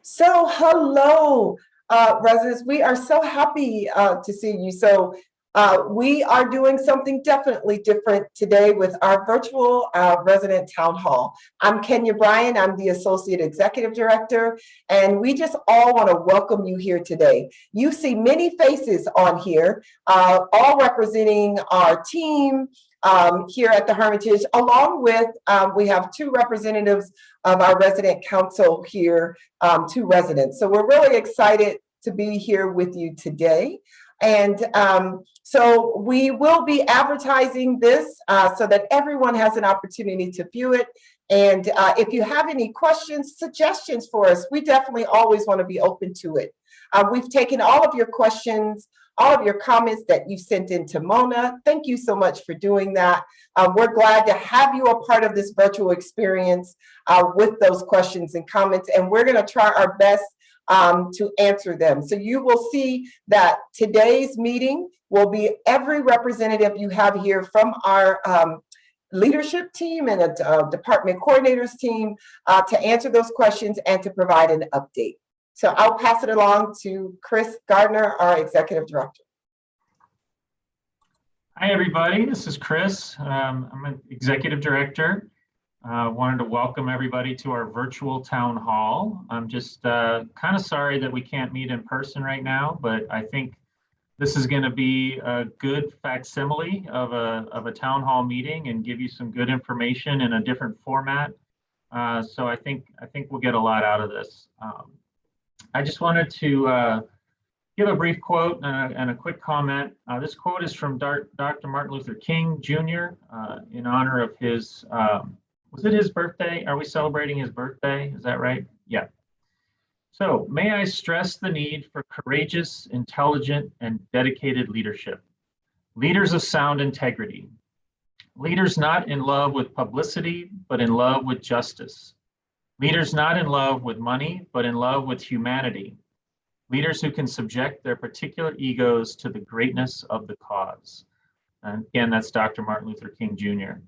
So, hello, residents. We are so happy to see you. We are doing something definitely different today with our virtual resident town hall. I'm Kenya Bryan. I'm the Associate Executive Director, and we just all want to welcome you here today. You see many faces on here, all representing our team here at the Hermitage, along with we have two representatives of our resident council here, two residents. So we're really excited to be here with you today. And so we will be advertising this so that everyone has an opportunity to view it. And if you have any questions, suggestions for us, we definitely always want to be open to it. We've taken all of your questions, all of your comments that you sent in to Mona. Thank you so much for doing that. We're glad to have you a part of this virtual experience with those questions and comments, and we're going to try our best to answer them. So you will see that today's meeting will be every representative you have here from our leadership team and a department coordinators team to answer those questions and to provide an update. So I'll pass it along to Chris Gardner, our Executive Director. Hi, everybody. This is Chris. I'm an Executive Director. Wanted to welcome everybody to our virtual town hall. I'm just kind of sorry that we can't meet in person right now, but I think this is going to be a good facsimile of a town hall meeting and give you some good information in a different format. So I think we'll get a lot out of this. I just wanted to give a brief quote and a quick comment. This quote is from Dr. Martin Luther King Jr. In honor of his, was it his birthday? Are we celebrating his birthday? Is that right? Yeah. So may I stress the need for courageous, intelligent, and dedicated leadership. Leaders of sound integrity. Leaders not in love with publicity, but in love with justice. Leaders not in love with money, but in love with humanity. Leaders who can subject their particular egos to the greatness of the cause. And again, that's Dr. Martin Luther King Jr.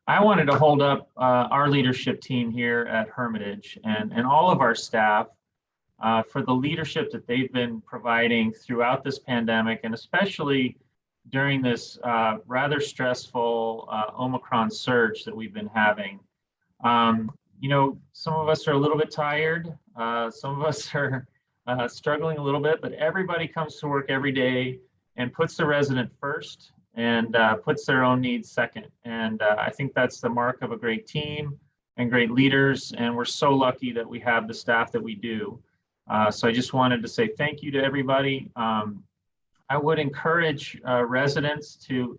I wanted to hold up our leadership team here at Hermitage and all of our staff for the leadership that they've been providing throughout this pandemic, and especially during this rather stressful Omicron surge that we've been having. You know, some of us are a little bit tired. Some of us are struggling a little bit, but everybody comes to work every day and puts the resident first and puts their own needs second. And I think that's the mark of a great team and great leaders. And we're so lucky that we have the staff that we do. So I just wanted to say thank you to everybody. I would encourage residents to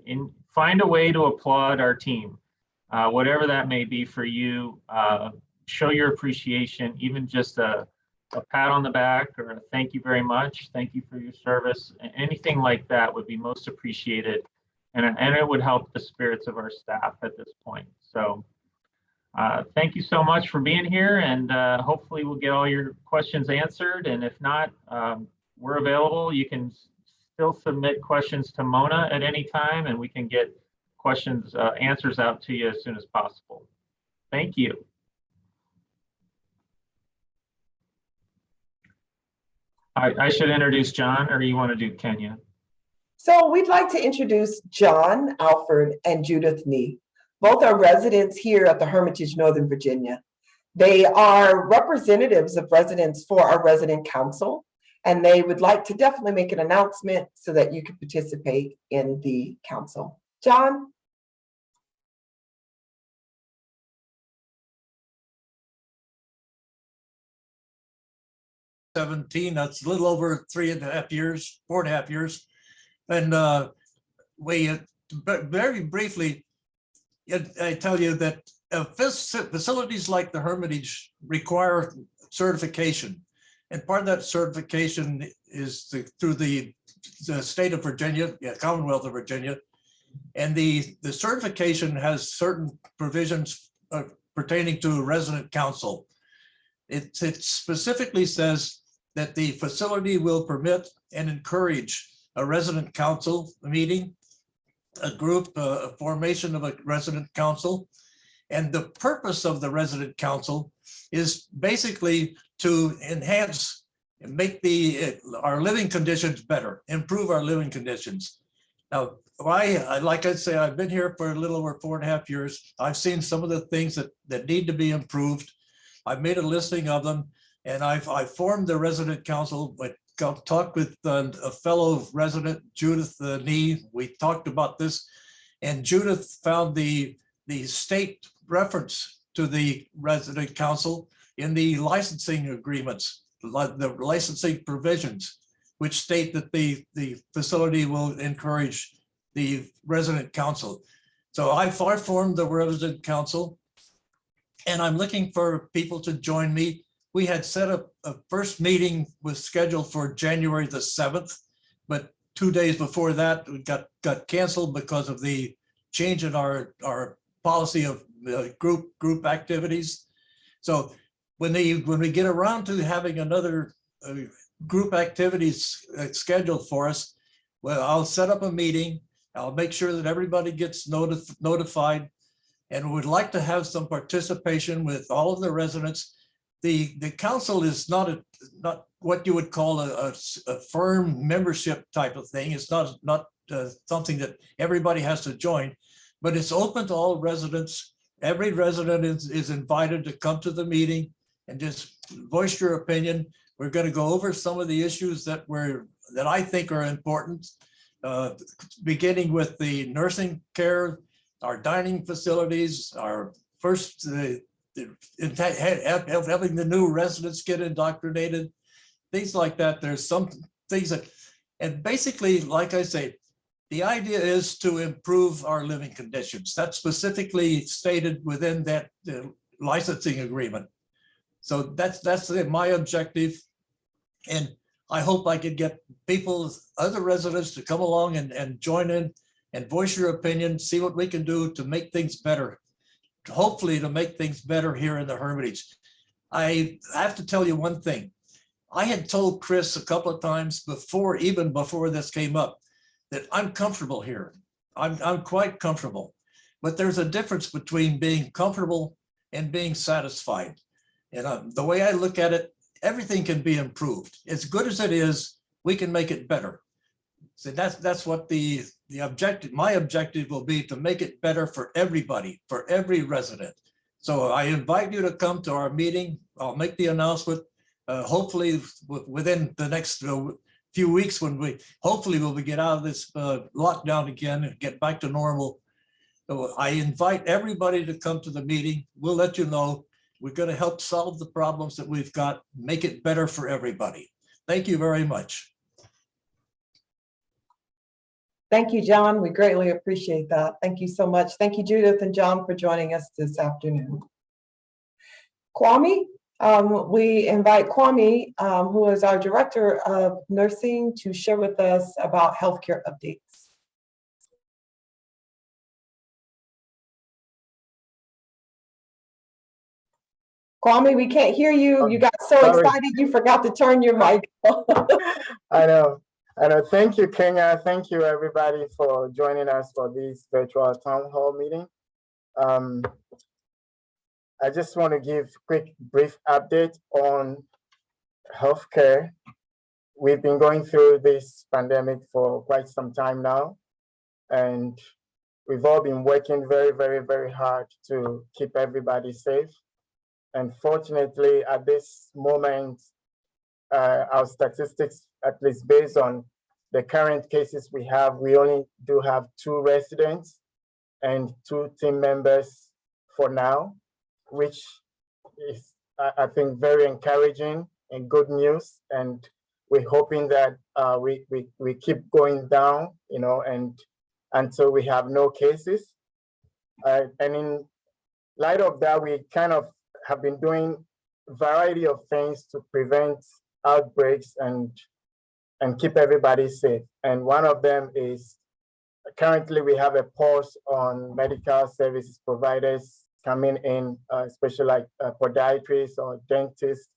find a way to applaud our team. Whatever that may be for you, show your appreciation, even just a pat on the back or a thank you very much, thank you for your service, anything like that would be most appreciated. And it would help the spirits of our staff at this point. So thank you so much for being here, and hopefully we'll get all your questions answered. And if not, we're available. You can still submit questions to Mona at any time, and we can get questions, answers out to you as soon as possible. Thank you. I should introduce John, or you want to do Kenya? So we'd like to introduce John Alford and Judith Nee. Both are residents here at the Hermitage, Northern Virginia. They are representatives of residents for our resident council, and they would like to definitely make an announcement so that you can participate in the council. John? That's a little over 3.5 years, 4.5 years. And we very briefly, I tell you that facilities like the Hermitage require certification. And part of that certification is through the state of Virginia, Commonwealth of Virginia. And the certification has certain provisions pertaining to a resident council. It specifically says that the facility will permit and encourage a resident council meeting, a group, a formation of a resident council. And the purpose of the resident council is basically to enhance and make our living conditions better, improve our living conditions. Now, like I say, I've been here for a little over 4.5 years. I've seen some of the things that need to be improved. I've made a listing of them, and I've formed the resident council. But talked with a fellow resident, Judith Nee. We talked about this, and Judith found the state reference to the resident council in the licensing agreements, the licensing provisions, which state that the facility will encourage the resident council. So I formed the resident council, and I'm looking for people to join me. We had set up a first meeting was scheduled for January the 7th, but 2 days before that, we got canceled because of the change in our policy of group activities. So when we get around to having another group activities scheduled for us, well, I'll set up a meeting. I'll make sure that everybody gets notified, and would like to have some participation with all of the residents. The council is not what you would call a firm membership type of thing. It's not something that everybody has to join, but it's open to all residents. Every resident is invited to come to the meeting and just voice your opinion. We're going to go over some of the issues that I think are important, beginning with the nursing care, our dining facilities, our first having the new residents get indoctrinated, things like that. There's some things that, and basically, like I say, the idea is to improve our living conditions. That's specifically stated within that licensing agreement. So that's my objective. And I hope I could get other residents to come along and join in and voice your opinion, see what we can do to make things better. Hopefully to make things better here in the Hermitage. I have to tell you one thing. I had told Chris a couple of times even before this came up, that I'm comfortable here. I'm quite comfortable, but there's a difference between being comfortable and being satisfied. And the way I look at it, everything can be improved. As good as it is, we can make it better. So that's what the objective, my objective will be, to make it better for everybody, for every resident. So I invite you to come to our meeting. I'll make the announcement, hopefully within the next few weeks, when hopefully we'll get out of this lockdown again and get back to normal. So I invite everybody to come to the meeting. We'll let you know. We're going to help solve the problems that we've got, make it better for everybody. Thank you very much. Thank you, John. We greatly appreciate that. Thank you so much. Thank you, Judith and John, for joining us this afternoon. Kwame, we invite Kwame, who is our Director of Nursing, to share with us about healthcare updates. Kwame, we can't hear you. You got so excited you forgot to turn your mic on. I know. Thank you, Kenya. Thank you, everybody, for joining us for this virtual town hall meeting. I just want to give a quick, brief update on healthcare. We've been going through this pandemic for quite some time now, and we've all been working very, very, very hard to keep everybody safe. And fortunately, at this moment, our statistics, at least based on the current cases we have, we only do have 2 residents and 2 team members for now, which is, I think, very encouraging and good news. And we're hoping that we keep going down, and until we have no cases. And in light of that, we kind of have been doing a variety of things to prevent outbreaks and keep everybody safe. And one of them is, currently we have a pause on medical services providers coming in, especially like podiatrists or dentists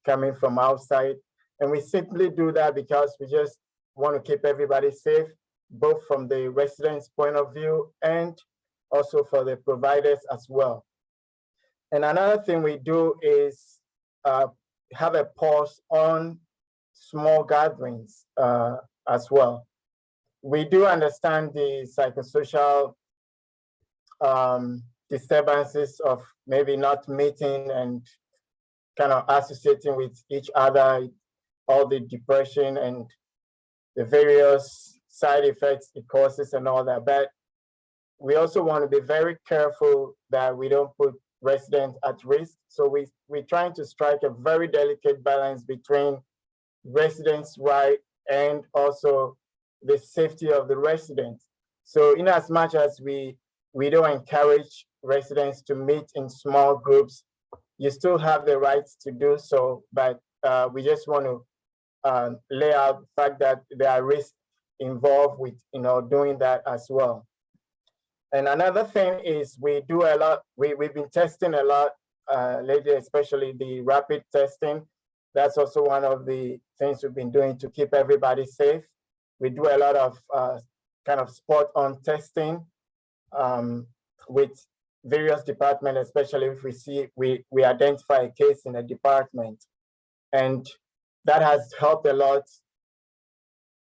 coming from outside. And we simply do that because we just want to keep everybody safe, both from the residents' point of view and also for the providers as well. And another thing we do is have a pause on small gatherings as well. We do understand the psychosocial disturbances of maybe not meeting and kind of associating with each other, all the depression and the various side effects it causes and all that. But we also want to be very careful that we don't put residents at risk. So we're trying to strike a very delicate balance between residents' right and also the safety of the residents. So in as much as we don't encourage residents to meet in small groups, you still have the rights to do so, but we just want to lay out the fact that there are risks involved with doing that as well. And another thing is we do a lot, we've been testing a lot lately, especially the rapid testing. That's also one of the things we've been doing to keep everybody safe. We do a lot of kind of spot on testing with various departments, especially if we identify a case in a department. And that has helped a lot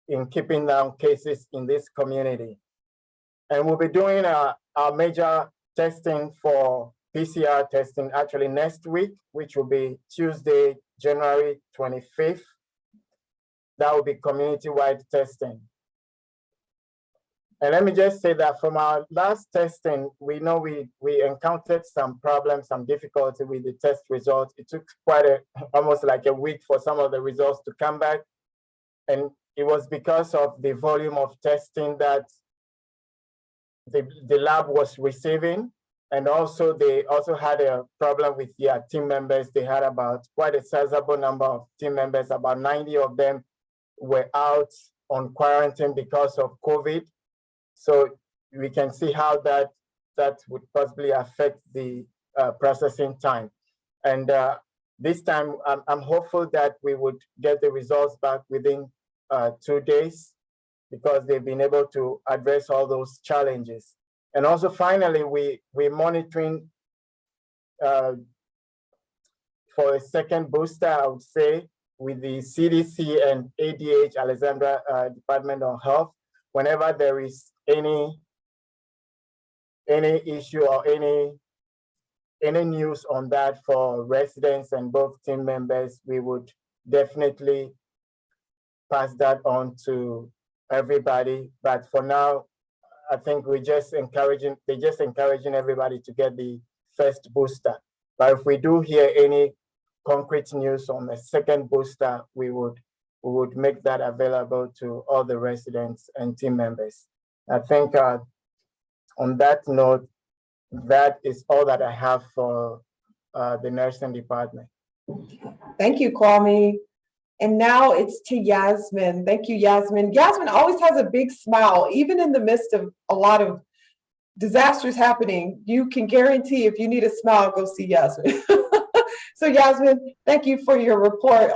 in keeping down cases in this community. And we'll be doing our major testing for PCR testing actually next week, which will be Tuesday, January 25th. That will be community-wide testing. And let me just say that from our last testing, we know we encountered some problems, some difficulty with the test results. It took almost like a week for some of the results to come back. And it was because of the volume of testing that the lab was receiving. And also they also had a problem with their team members. They had about quite a sizable number of team members. About 90 of them were out on quarantine because of COVID. So we can see how that would possibly affect the processing time. And this time, I'm hopeful that we would get the results back within 2 days, because they've been able to address all those challenges. And also finally, we're monitoring for a second booster, I would say, with the CDC and ADH, Alexandria Department of Health. Whenever there is any issue or any news on that for residents and both team members, we would definitely pass that on to everybody. But for now, I think they're just encouraging everybody to get the first booster. But if we do hear any concrete news on the second booster, we would make that available to all the residents and team members. I think on that note, that is all that I have for the nursing department. Thank you, Kwame. And now it's to Yasmin. Thank you, Yasmin. Yasmin always has a big smile, even in the midst of a lot of disasters happening. You can guarantee if you need a smile, go see Yasmin. So Yasmin, thank you for your report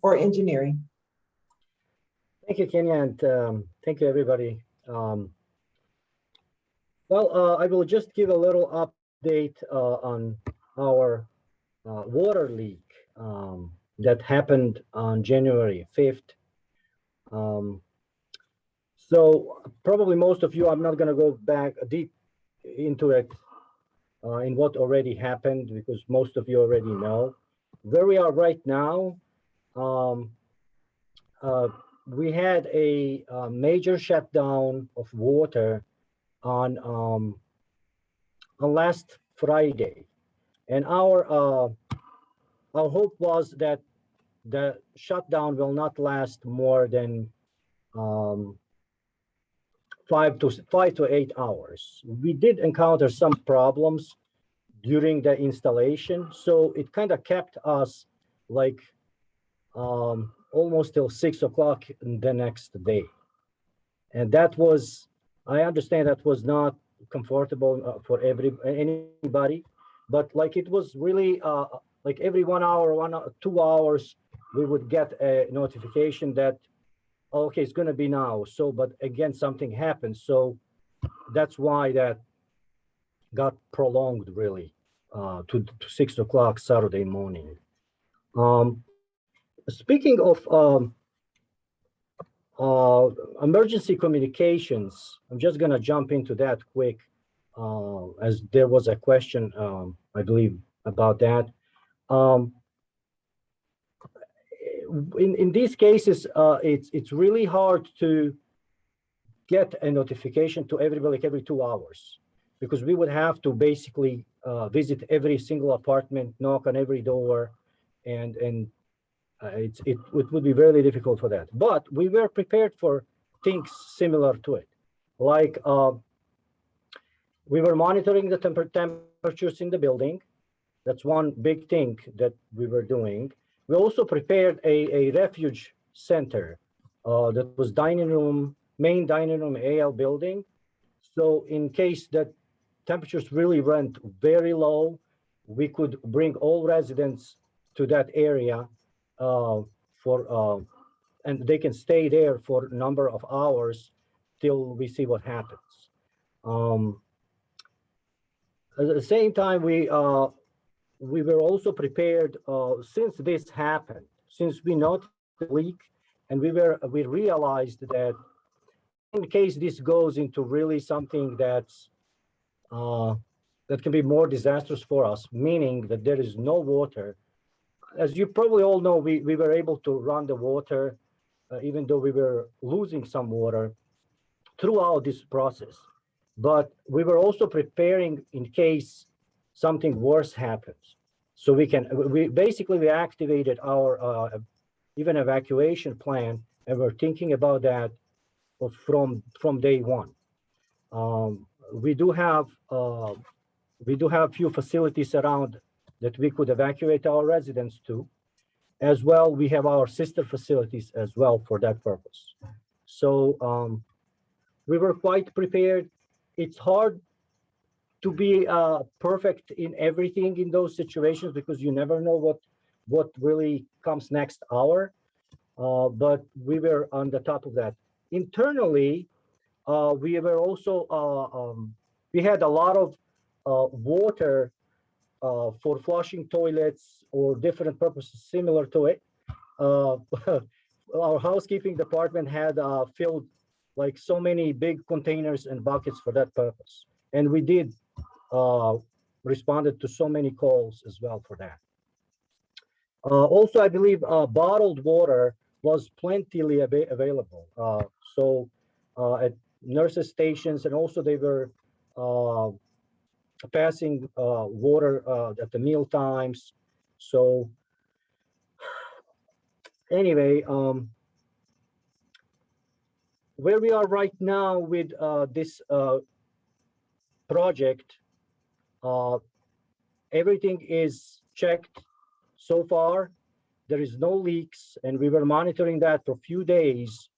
for engineering. Thank you, Kenya, and thank you, everybody. Well, I will just give a little update on our water leak that happened on January 5th. So probably most of you, I'm not going to go back deep into it in what already happened, because most of you already know. Where we are right now, we had a major shutdown of water on last Friday, and our hope was that the shutdown will not last more than 5 to 8 hours. We did encounter some problems during the installation, so it kind of kept us like almost till 6 o'clock the next day. And that was, I understand that was not comfortable for anybody, but like it was really like every 1 hour, 2 hours, we would get a notification that, okay, it's going to be now. So, but again, something happened. So that's why that got prolonged really to 6 o'clock Saturday morning. Speaking of emergency communications, I'm just going to jump into that quick, as there was a question, I believe, about that. In these cases, it's really hard to get a notification to everybody like every 2 hours, because we would have to basically visit every single apartment, knock on every door, and it would be very difficult for that. But we were prepared for things similar to it, like we were monitoring the temperatures in the building. That's one big thing that we were doing. We also prepared a refuge center that was main dining room AL building. So in case that temperatures really went very low, we could bring all residents to that area and they can stay there for a number of hours till we see what happens. At the same time, we were also prepared since this happened, since we noticed the leak, and we realized that in case this goes into really something that's that can be more disastrous for us, meaning that there is no water. As you probably all know, we were able to run the water, even though we were losing some water throughout this process. But we were also preparing in case something worse happens. So we basically activated our even evacuation plan, and we're thinking about that from day one. We do have few facilities around that we could evacuate our residents to. As well, we have our sister facilities as well for that purpose. So we were quite prepared. It's hard to be perfect in everything in those situations because you never know what really comes next hour. But we were on the top of that. Internally, we were also we had a lot of water for flushing toilets or different purposes similar to it. Our housekeeping department had filled like so many big containers and buckets for that purpose. And we did responded to so many calls as well for that. Also, I believe bottled water was plentifully available. So at nurses' stations, and also they were passing water at the meal times. So anyway, where we are right now with this project, everything is checked so far. There is no leaks, and we were monitoring that for a few days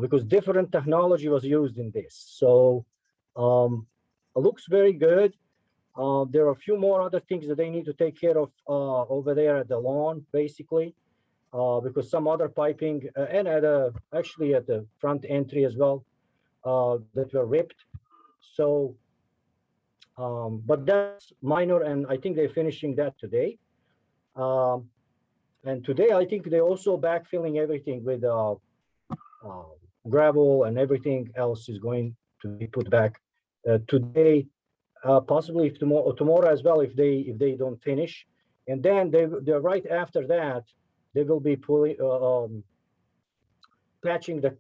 because different technology was used in this. So it looks very good. There are a few more other things that they need to take care of over there at the lawn, basically, because some other piping and actually at the front entry as well that were ripped. So, but that's minor, and I think they're finishing that today. And today, I think they're also backfilling everything with gravel, and everything else is going to be put back today. Possibly if tomorrow as well, if they don't finish, and then they're right after that they will be patching the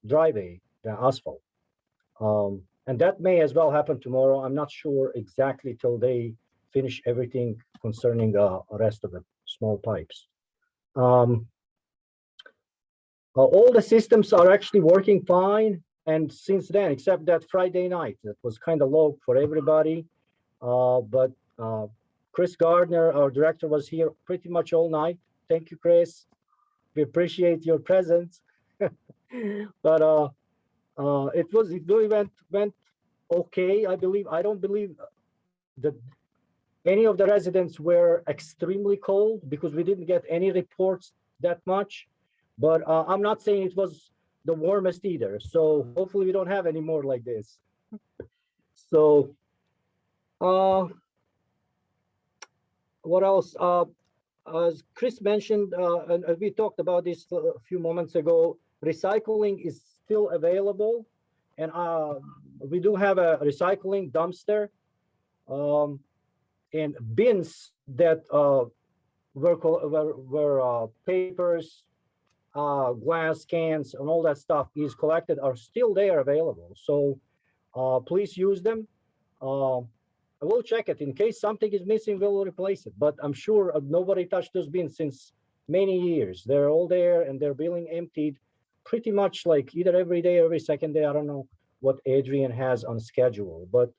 driveway, the asphalt, and that may as well happen tomorrow. I'm not sure exactly till they finish everything concerning the rest of the small pipes. All the systems are actually working fine. And since then, except that Friday night, that was kind of low for everybody. But Chris Gardner, our director, was here pretty much all night. Thank you, Chris. We appreciate your presence. But it really went okay, I believe. I don't believe that any of the residents were extremely cold because we didn't get any reports that much. But I'm not saying it was the warmest either. So hopefully we don't have any more like this. So what else? as Chris mentioned, and we talked about this a few moments ago, recycling is still available. And we do have a recycling dumpster and bins that where papers, glass cans, and all that stuff is collected are still there available. So please use them. I will check it. In case something is missing, we'll replace it. But I'm sure nobody touched those bins since many years. They're all there and they're being emptied pretty much like either every day or every second day. I don't know what Adrian has on schedule, but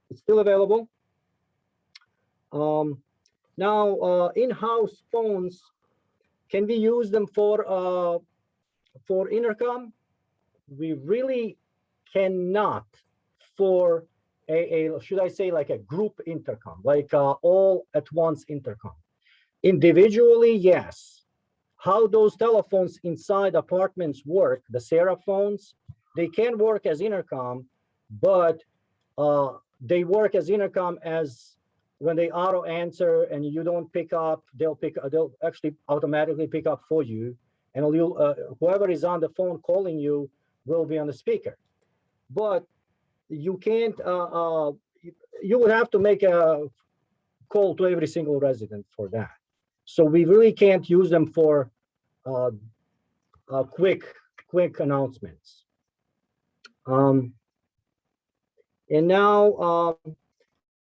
it's still available. Now, in-house phones, can we use them for intercom? We really cannot for should I say like a group intercom, like all at once intercom. Individually, yes. How those telephones inside apartments work, the Sarah phones, they can work as intercom, but they work as intercom as when they auto answer and you don't pick up, they'll actually automatically pick up for you, and whoever is on the phone calling you will be on the speaker. But you can't, you would have to make a call to every single resident for that. So we really can't use them for quick announcements. And now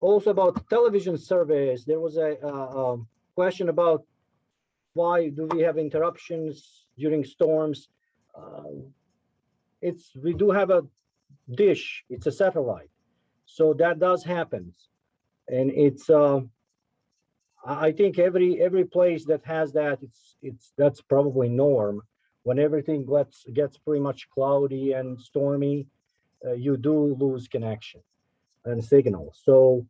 also about television service, there was a question about why do we have interruptions during storms. We do have a dish, it's a satellite, so that does happen, and it's I think every place that has that, that's probably norm. When everything gets pretty much cloudy and stormy, you do lose connection and signal. So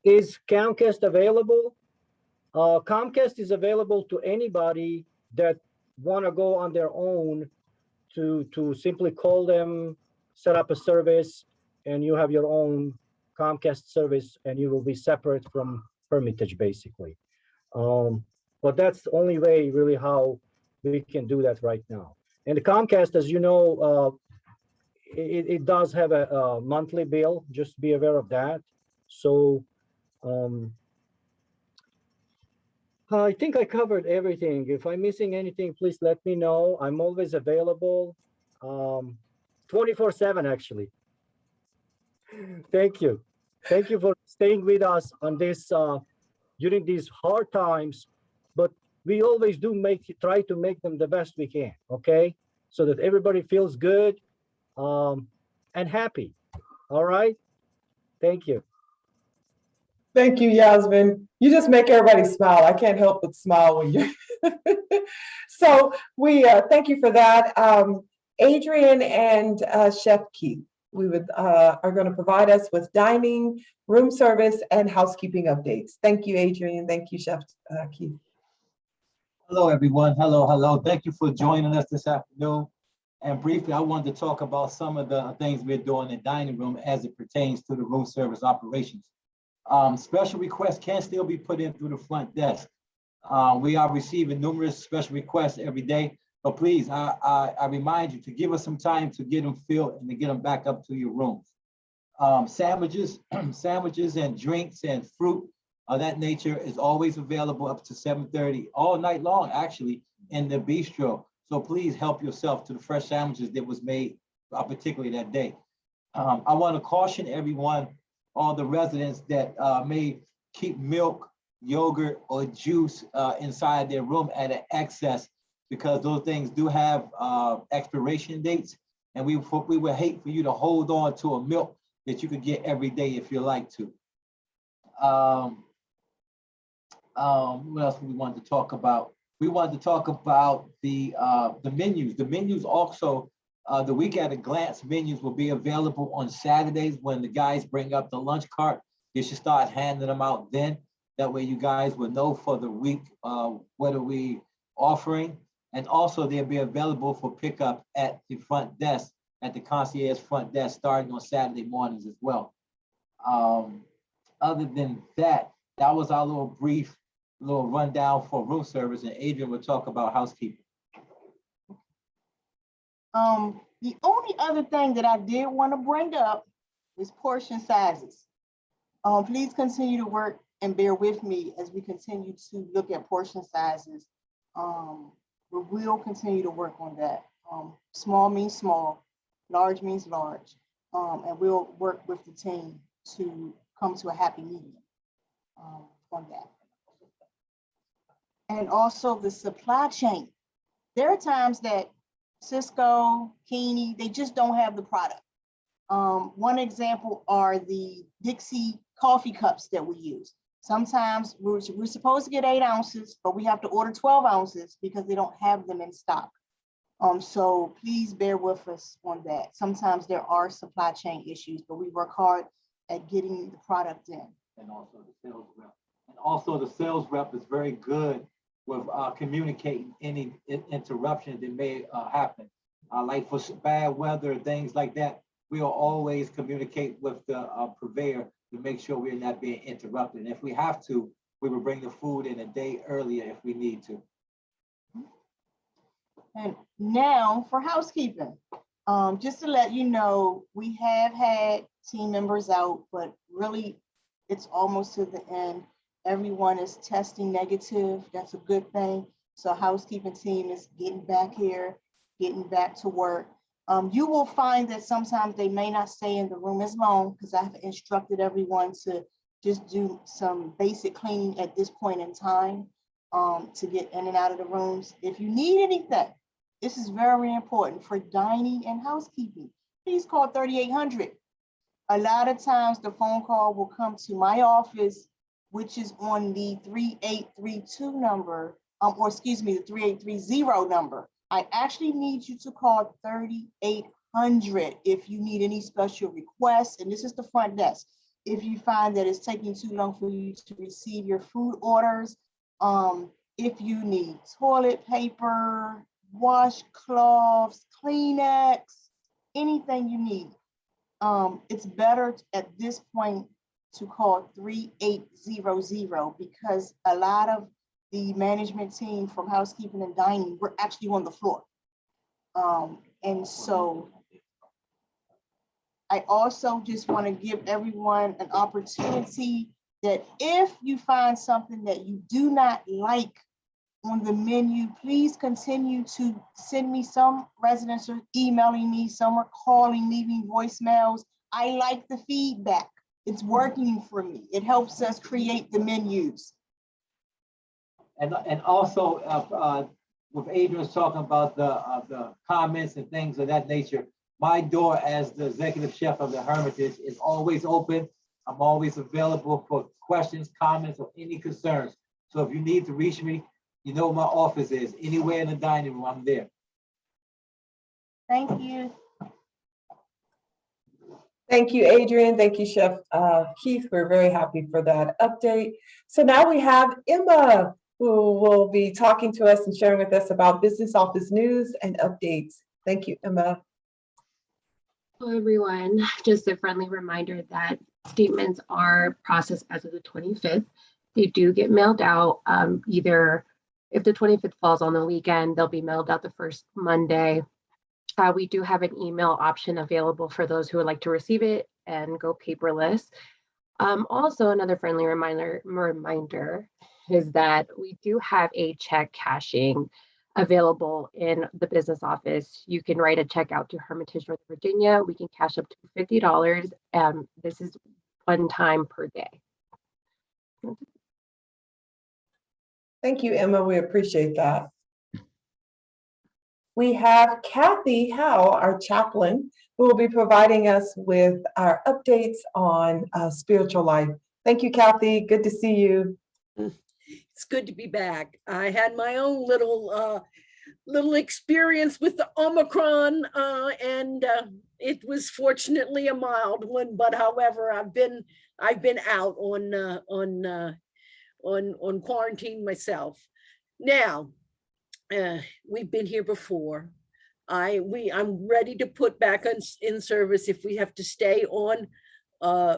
is Comcast available? Comcast is available to anybody that want to go on their own to simply call them, set up a service, and you have your own Comcast service, and you will be separate from Hermitage, basically. But that's the only way, really, how we can do that right now. And the Comcast, as you know, it does have a monthly bill. Just be aware of that. So I think I covered everything. If I'm missing anything, please let me know. I'm always available 24/7, actually. Thank you. Thank you for staying with us on this during these hard times, but we always do try to make them the best we can, okay? So that everybody feels good and happy. All right? Thank you. Thank you, Yasmin. You just make everybody smile. I can't help but smile when you. So we thank you for that. Adrian and Chef Keith, are going to provide us with dining, room service, and housekeeping updates. Thank you, Adrian. Thank you, Chef Keith. Hello, everyone. Hello, hello. Thank you for joining us this afternoon. And briefly, I wanted to talk about some of the things we're doing in the dining room as it pertains to the room service operations. Special requests can still be put in through the front desk. We are receiving numerous special requests every day, but please, I remind you to give us some time to get them filled and to get them back up to your rooms. Sandwiches, sandwiches and drinks and fruit of that nature is always available up to 7:30 all night long, actually, in the bistro. So please help yourself to the fresh sandwiches that was made particularly that day. I want to caution everyone, all the residents that may keep milk, yogurt, or juice inside their room at an excess, because those things do have expiration dates, and we would hate for you to hold on to a milk that you could get every day if you like to. What else we wanted to talk about? We wanted to talk about the menus. The menus also, the week at a glance menus will be available on Saturdays when the guys bring up the lunch cart. You should start handing them out then. That way you guys will know for the week what are we offering. And also they'll be available for pickup at the front desk, at the concierge front desk, starting on Saturday mornings as well. Other than that, That was our little brief, little rundown for room service, and Adrian will talk about housekeeping. The only other thing that I did want to bring up is portion sizes. Please continue to work and bear with me as we continue to look at portion sizes. We will continue to work on that. Small means small, large means large, and we'll work with the team to come to a happy medium on that. And also the supply chain. There are times that Cisco, Keeney, they just don't have the product. One example are the Dixie coffee cups that we use. Sometimes we're supposed to get 8 ounces, but we have to order 12 ounces because they don't have them in stock. So please bear with us on that. Sometimes there are supply chain issues, but we work hard at getting the product in. And also the sales rep. And also the sales rep is very good with communicating any interruptions that may happen. Like for bad weather, things like that, we'll always communicate with the purveyor to make sure we're not being interrupted. And if we have to, we will bring the food in a day earlier if we need to. And now for housekeeping, just to let you know, we have had team members out, but really it's almost to the end. Everyone is testing negative. That's a good thing. So housekeeping team is getting back here, getting back to work. You will find that sometimes they may not stay in the room as long because I've instructed everyone to just do some basic cleaning at this point in time to get in and out of the rooms. If you need anything, this is very important for dining and housekeeping. Please call 3800. A lot of times the phone call will come to my office, which is on the 3832 number, or excuse me, the 3830 number. I actually need you to call 3800 if you need any special requests, and this is the front desk. If you find that it's taking too long for you to receive your food orders, if you need toilet paper, washcloths, Kleenex, anything you need, it's better at this point to call 3800 because a lot of the management team from housekeeping and dining, we're actually on the floor. And so I also just want to give everyone an opportunity that if you find something that you do not like on the menu, please continue to send me. Some residents are emailing me, some are calling, leaving voicemails. I like the feedback. It's working for me. It helps us create the menus. And also, with Adrian's talking about the comments and things of that nature, my door as the executive chef of the Hermitage is always open. I'm always available for questions, comments, or any concerns. So if you need to reach me, you know my office is. Anywhere in the dining room, I'm there. Thank you. Thank you, Adrian. Thank you, Chef Keith. We're very happy for that update. So now we have Emma, who will be talking to us and sharing with us about business office news and updates. Thank you, Emma. Hello, everyone. Just a friendly reminder that statements are processed as of the 25th. They do get mailed out either if the 25th falls on the weekend, they'll be mailed out the first Monday. We do have an email option available for those who would like to receive it and go paperless. Also, another friendly reminder is that we do have a check cashing available in the business office. You can write a check out to Hermitage, Northern Virginia. We can cash up to $50. This is one time per day. Thank you, Emma. We appreciate that. We have Kathy Howe, our chaplain, who will be providing us with our updates on spiritual life. Thank you, Kathy. Good to see you. It's good to be back. I had my own little experience with the Omicron, and it was fortunately a mild one. But however, I've been out on quarantine myself. Now, we've been here before. I'm ready to put back in service if we have to stay on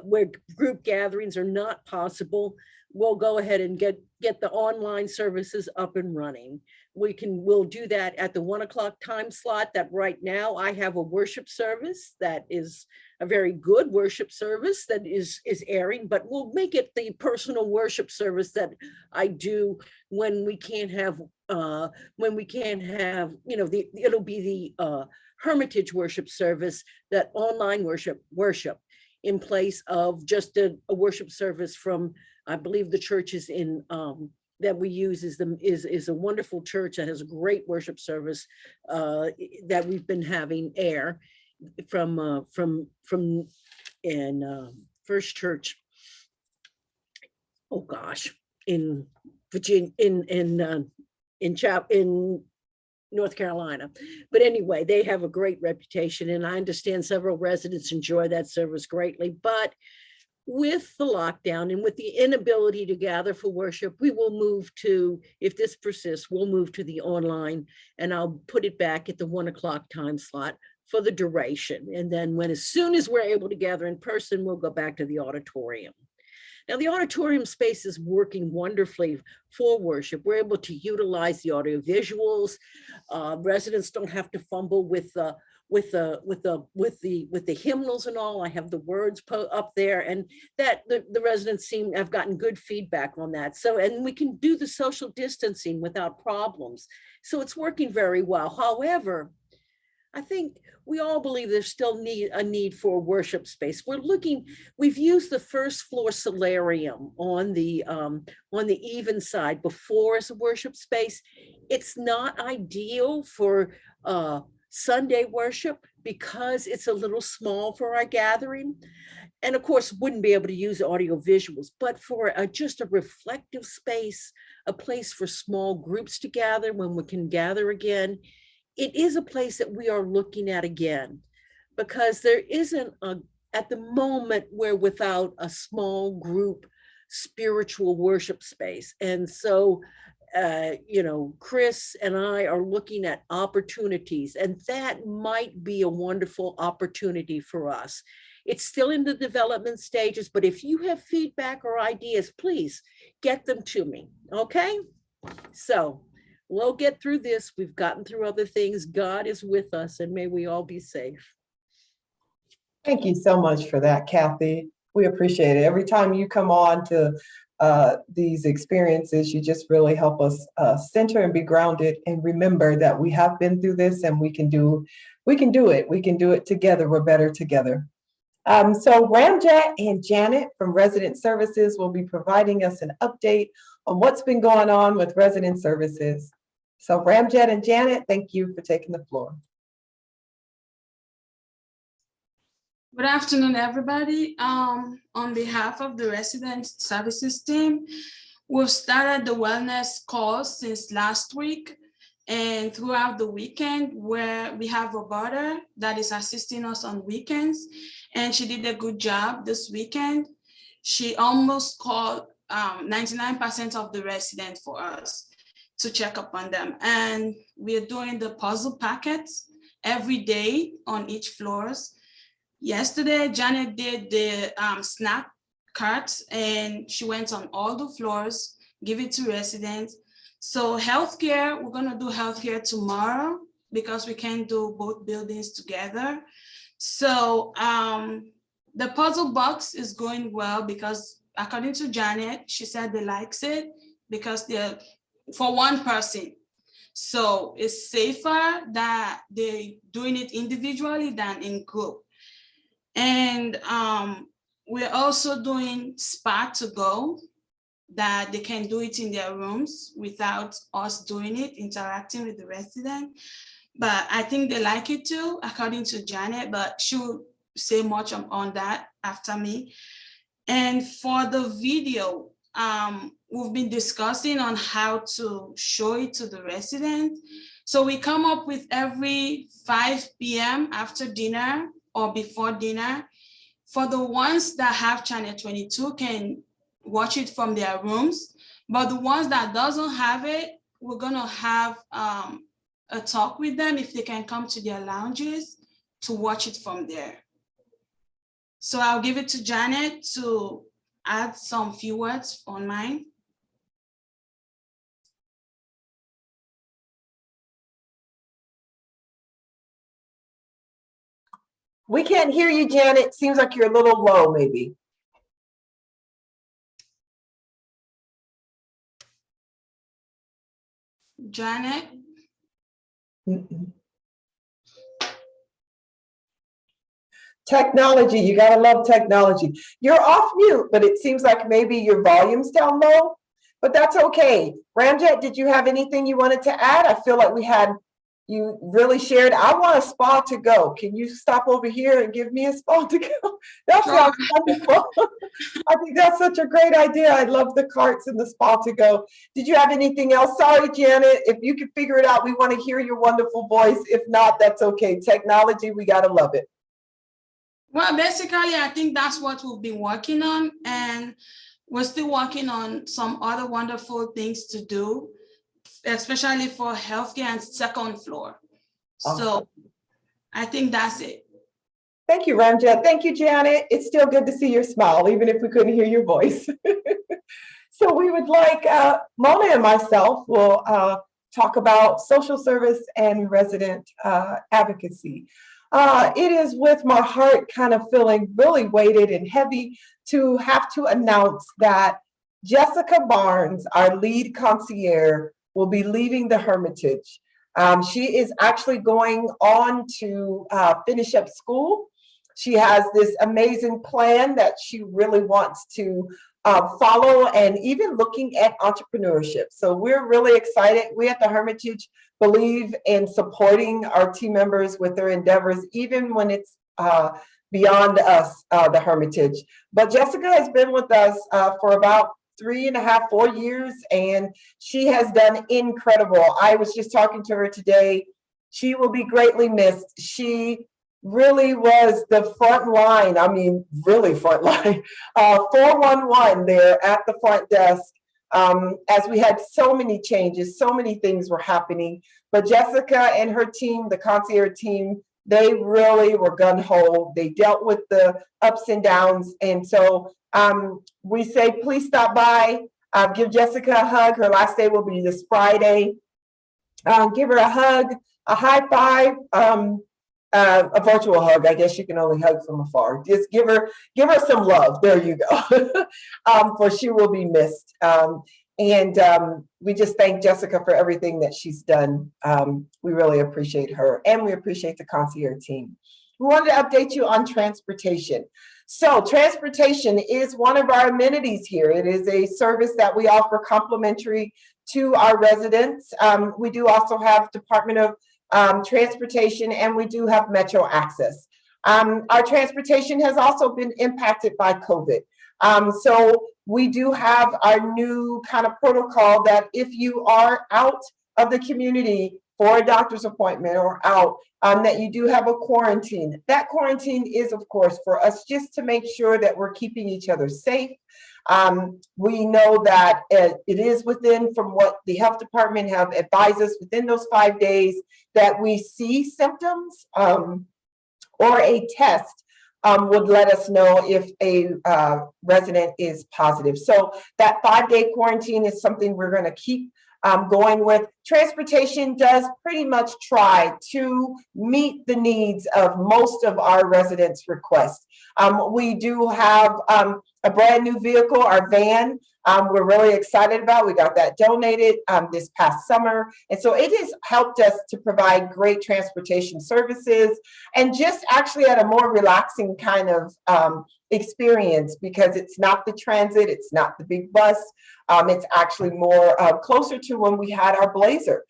where group gatherings are not possible. we'll go ahead and get the online services up and running. We'll do that at the 1 o'clock time slot. That right now I have a worship service that is a very good worship service that is airing, but we'll make it the personal worship service that I do when we can't have, it'll be the Hermitage worship service, that online worship in place of just a worship service from, I believe the church is in, that we use is a wonderful church that has a great worship service that we've been having air from First Church. Oh gosh, in Virginia, in North Carolina. But anyway, they have a great reputation, and I understand several residents enjoy that service greatly. But with the lockdown and with the inability to gather for worship, we will move to, if this persists, we'll move to the online, and I'll put it back at the 1 o'clock time slot for the duration. And then as soon as we're able to gather in person, we'll go back to the auditorium. Now, the auditorium space is working wonderfully for worship. We're able to utilize the audio visuals. Residents don't have to fumble with the hymnals and all. I have the words up there, and that the residents have gotten good feedback on that. So, and we can do the social distancing without problems. So it's working very well. However, I think we all believe there's still a need for a worship space. We've used the first floor solarium on the even side before as a worship space. It's not ideal for Sunday worship because it's a little small for our gathering. And of course, wouldn't be able to use audio visuals, but for just a reflective space, a place for small groups to gather when we can gather again. It is a place that we are looking at again, because there isn't at the moment, we're without a small group spiritual worship space. And so, Chris and I are looking at opportunities, and that might be a wonderful opportunity for us. It's still in the development stages, but if you have feedback or ideas, please get them to me, okay? So, we'll get through this. We've gotten through other things. God is with us, and may we all be safe. Thank you so much for that, Kathy. We appreciate it. Every time you come on to these experiences, you just really help us center and be grounded and remember that we have been through this, and we can do it. We can do it together. We're better together. So Ramjet and Janet from Resident Services will be providing us an update on what's been going on with Resident Services. So Ramjet and Janet, thank you for taking the floor. Good afternoon, everybody. On behalf of the Resident Services team, we've started the wellness course since last week and throughout the weekend, where we have Roberta that is assisting us on weekends, and she did a good job this weekend. She almost called 99% of the residents for us to check up on them. And we're doing the puzzle packets every day on each floors. Yesterday, Janet did the snack carts, and she went on all the floors, give it to residents. So healthcare, we're gonna do healthcare tomorrow because we can't do both buildings together. So the puzzle box is going well because according to Janet, she said they likes it because they're for one person. So it's safer that they're doing it individually than in group. And we're also doing spa to go, that they can do it in their rooms without us doing it, interacting with the resident. But I think they like it too, according to Janet, but she'll say much on that after me. And for the video, we've been discussing on how to show it to the resident. So we come up with every 5 p.m. after dinner or before dinner. For the ones that have channel 22 can watch it from their rooms, but the ones that doesn't have it, we're gonna have a talk with them if they can come to their lounges to watch it from there. So I'll give it to Janet to add some few words on mine. We can't hear you, Janet. Seems like you're a little low, maybe. Janet? Technology, you gotta love technology. You're off mute, but it seems like maybe your volume's down low, but that's okay. Ramjet, did you have anything you wanted to add? I feel like you really shared. I want a spa to go. Can you stop over here and give me a spa to go? That sounds wonderful. I think that's such a great idea. I love the carts and the spa to go. Did you have anything else? Sorry, Janet, if you can figure it out, we want to hear your wonderful voice. If not, that's okay. Technology, we gotta love it. Well, basically, I think that's what we've been working on, and we're still working on some other wonderful things to do, especially for healthcare and second floor. Awesome. So I think that's it. Thank you, Ramjet. Thank you, Janet. It's still good to see your smile, even if we couldn't hear your voice. So we would like, Mona and myself will talk about social service and resident advocacy. It is with my heart kind of feeling really weighted and heavy to have to announce that Jessica Barnes, our lead concierge, will be leaving the Hermitage. She is actually going on to finish up school. She has this amazing plan that she really wants to follow, and even looking at entrepreneurship. So we're really excited. We at the Hermitage believe in supporting our team members with their endeavors, even when it's beyond us, the Hermitage. But Jessica has been with us for about 3.5, 4 years, and she has done incredible. I was just talking to her today. She will be greatly missed. She really was the front line. I mean, really front line. 411 there at the front desk. As we had so many changes, so many things were happening. But Jessica and her team, the concierge team, they really were gung-ho. They dealt with the ups and downs. And so we say, please stop by, give Jessica a hug. Her last day will be this Friday. Give her a hug, a high five, a virtual hug. I guess you can only hug from afar. Just give her some love. There you go. For she will be missed. We just thank Jessica for everything that she's done. We really appreciate her, and we appreciate the concierge team. We wanted to update you on transportation. So transportation is one of our amenities here. It is a service that we offer complimentary to our residents. We do also have Department of transportation, and we do have Metro access. Our transportation has also been impacted by COVID. So we do have our new kind of protocol that if you are out of the community for a doctor's appointment or out, that you do have a quarantine. That quarantine is, of course, for us just to make sure that we're keeping each other safe. We know that it is within, from what the health department have advised us, within those 5 days that we see symptoms or a test would let us know if a resident is positive. So that 5-day quarantine is something we're going to keep going with. Transportation does pretty much try to meet the needs of most of our residents' requests. We do have a brand new vehicle, our van. We're really excited about. We got that donated this past summer. And so it has helped us to provide great transportation services, and just actually at a more relaxing kind of experience, because it's not the transit, it's not the big bus. It's actually more closer to when we had our Blazer.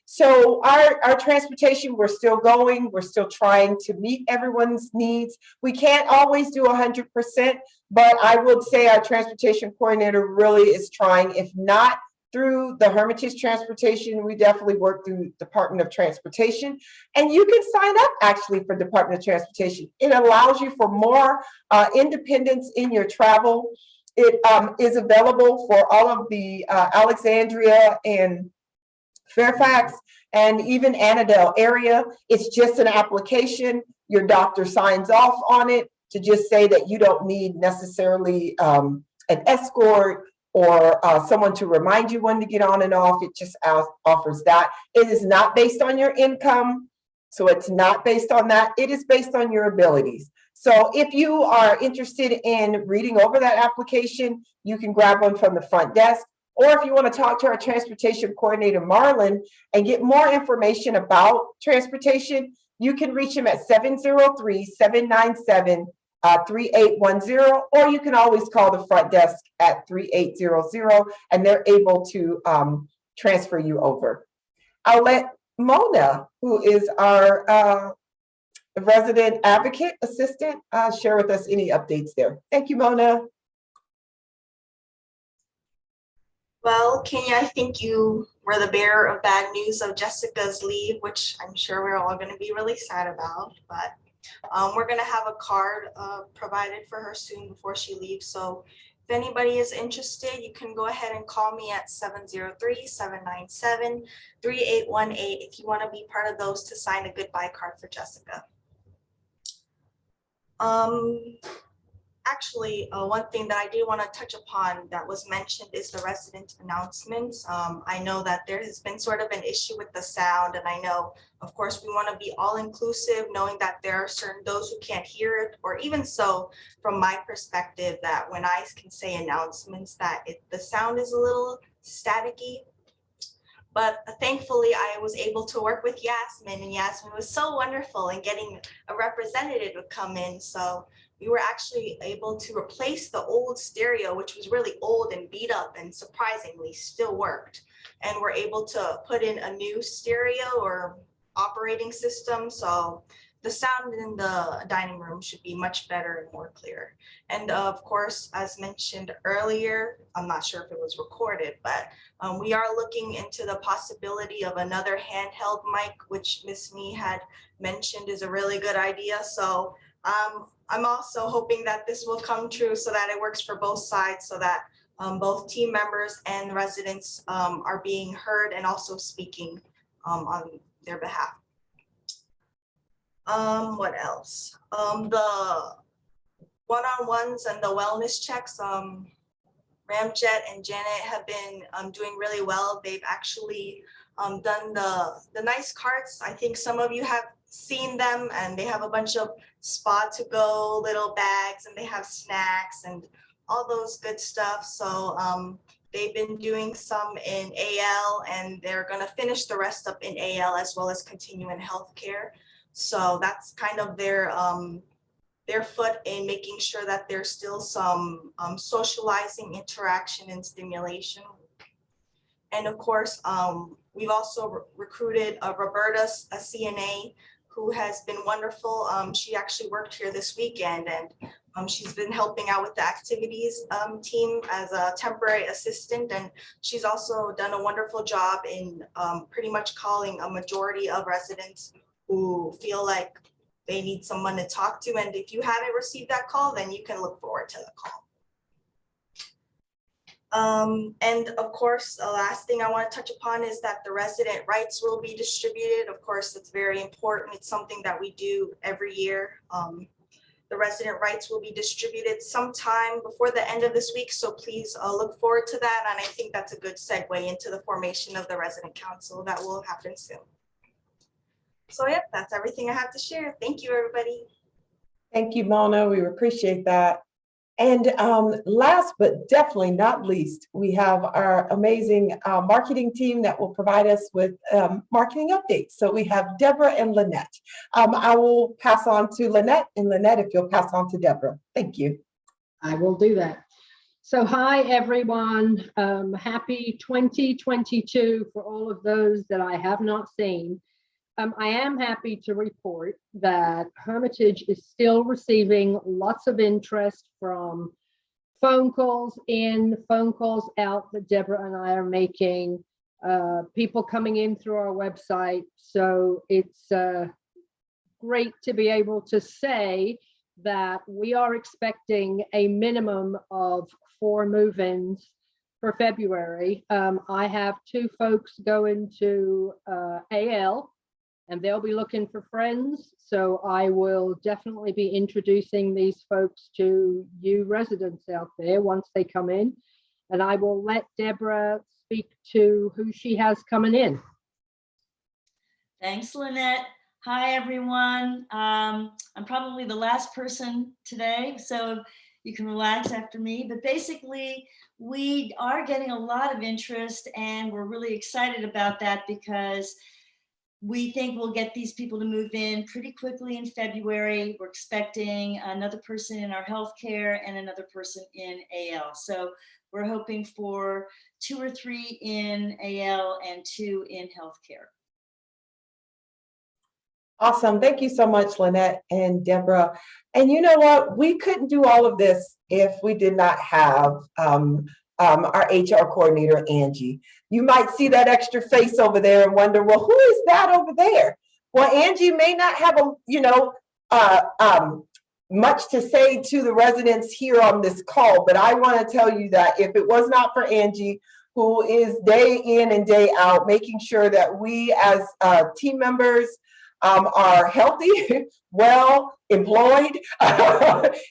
So our transportation, we're still going. We're still trying to meet everyone's needs. We can't always do 100%, but I would say our transportation coordinator really is trying. If not through the Hermitage Transportation, we definitely work through Department of Transportation. And you can sign up actually for Department of Transportation. It allows you for more independence in your travel. It is available for all of the Alexandria and Fairfax and even Annandale area. It's just an application. Your doctor signs off on it. to just say that you don't need necessarily an escort or someone to remind you when to get on and off. It just offers that. It is not based on your income. So it's not based on that. It is based on your abilities. So if you are interested in reading over that application, you can grab one from the front desk. Or if you want to talk to our transportation coordinator, Marlon, and get more information about transportation, you can reach him at 703-797-3810, or you can always call the front desk at 3800, and they're able to transfer you over. I'll let Mona, who is our resident advocate assistant, share with us any updates there. Thank you, Mona. Well, Kenya, I think you were the bearer of bad news of Jessica's leave, which I'm sure we're all going to be really sad about. But we're going to have a card provided for her soon before she leaves. So if anybody is interested, you can go ahead and call me at 703-797-3818 if you want to be part of those to sign a goodbye card for Jessica. Actually, one thing that I do want to touch upon that was mentioned is the resident announcements. I know that there has been sort of an issue with the sound, and I know, of course, we want to be all inclusive, knowing that there are certain those who can't hear it, or even so, from my perspective, that when I can say announcements, that the sound is a little staticky. But thankfully, I was able to work with Yasmin, and Yasmin was so wonderful in getting a representative to come in. So we were actually able to replace the old stereo, which was really old and beat up and surprisingly still worked. And we're able to put in a new stereo or operating system. So the sound in the dining room should be much better and more clear. And of course, as mentioned earlier, I'm not sure if it was recorded, but we are looking into the possibility of another handheld mic, which Miss Nee had mentioned is a really good idea. So I'm also hoping that this will come true so that it works for both sides, so that both team members and residents are being heard and also speaking on their behalf. What else? The one-on-ones and the wellness checks, Ramjet and Janet have been doing really well. They've actually done the nice carts. I think some of you have seen them, and they have a bunch of spa to go little bags, and they have snacks and all those good stuff. So they've been doing some in AL, and they're going to finish the rest up in AL as well as continue in healthcare. So that's kind of their foot in making sure that there's still some socializing, interaction, and stimulation. And of course, we've also recruited Roberta, a CNA, who has been wonderful. She actually worked here this weekend, and she's been helping out with the activities team as a temporary assistant. And she's also done a wonderful job in pretty much calling a majority of residents who feel like they need someone to talk to. And if you haven't received that call, then you can look forward to the call. And of course, the last thing I want to touch upon is that the resident rights will be distributed. Of course, it's very important. It's something that we do every year. The resident rights will be distributed sometime before the end of this week. So please look forward to that. And I think that's a good segue into the formation of the resident council that will happen soon. So yep, that's everything I have to share. Thank you, everybody. Thank you, Mona. We appreciate that. And last but definitely not least, we have our amazing marketing team that will provide us with marketing updates. So we have Deborah and Lynette. I will pass on to Lynette, and Lynette, if you'll pass on to Deborah. Thank you. I will do that. So hi, everyone. Happy 2022 for all of those that I have not seen. I am happy to report that Hermitage is still receiving lots of interest from phone calls in, phone calls out that Deborah and I are making, people coming in through our website. So it's great to be able to say that we are expecting a minimum of 4 move-ins for February. I have 2 folks going to AL. and they'll be looking for friends. So I will definitely be introducing these folks to you residents out there once they come in. And I will let Deborah speak to who she has coming in. Thanks, Lynette. Hi, everyone. I'm probably the last person today, so you can relax after me. But basically, we are getting a lot of interest, and we're really excited about that because we think we'll get these people to move in pretty quickly in February. We're expecting another person in our healthcare and another person in AL. So we're hoping for 2 or 3 in AL and 2 in healthcare. Awesome. Thank you so much, Lynette and Deborah. And you know what? We couldn't do all of this if we did not have our HR coordinator, Angie. You might see that extra face over there and wonder, well, who is that over there? Well, Angie may not have much to say to the residents here on this call, but I want to tell you that if it was not for Angie, who is day in and day out, making sure that we as team members are healthy, well, employed,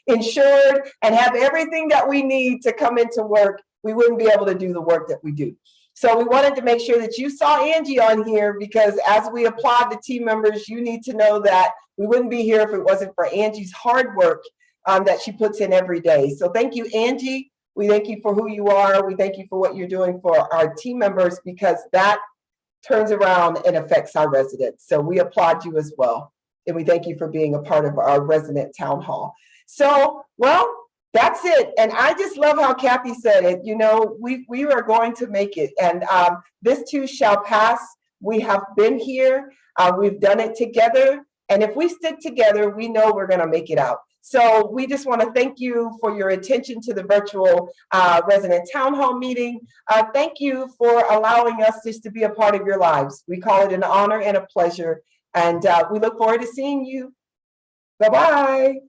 insured, and have everything that we need to come into work, we wouldn't be able to do the work that we do. So we wanted to make sure that you saw Angie on here, because as we applaud the team members, you need to know that we wouldn't be here if it wasn't for Angie's hard work that she puts in every day. So thank you, Angie. We thank you for who you are. We thank you for what you're doing for our team members, because that turns around and affects our residents. So we applaud you as well. And we thank you for being a part of our resident town hall. So, well, that's it. And I just love how Kathy said it. You know, we are going to make it. And this too shall pass. We have been here. We've done it together. And if we stick together, we know we're going to make it out. So we just want to thank you for your attention to the virtual resident town hall meeting. Thank you for allowing us just to be a part of your lives. We call it an honor and a pleasure. And we look forward to seeing you. Bye-bye.